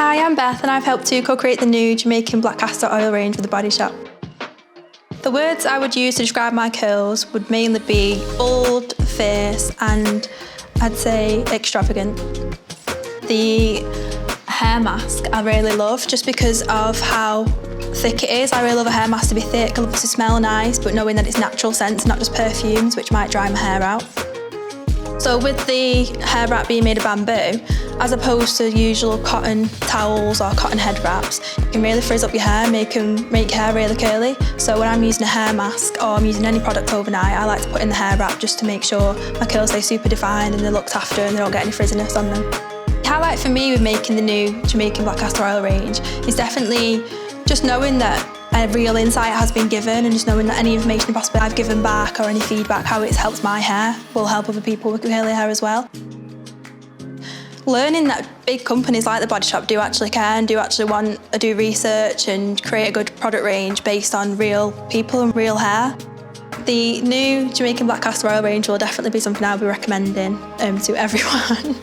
Hi, I'm Beth and I've helped to co-create the new Jamaican Black Castor Oil range with The Body Shop. The words I would use to describe my curls would mainly be bold, fierce and I'd say extravagant. The hair mask I really love just because of how thick it is. I really love a hair mask to be thick, I love it to smell nice, but knowing that it's natural scents, not just perfumes, which might dry my hair out. So with the hair wrap being made of bamboo, as opposed to usual cotton towels or cotton head wraps, you can really frizz up your hair, make hair really curly. So when I'm using a hair mask or I'm using any product overnight, I like to put in the hair wrap just to make sure my curls stay super defined and they're looked after and they don't get any frizziness on them. The highlight for me with making the new Jamaican Black Castor Oil range is definitely just knowing that a real insight has been given and just knowing that any information possibly I've given back or any feedback, how it's helped my hair, will help other people with curly hair as well. Learning that big companies like The Body Shop do actually care and do actually want to do research and create a good product range based on real people and real hair. The new Jamaican Black Castor Oil range will definitely be something I'll be recommending to everyone.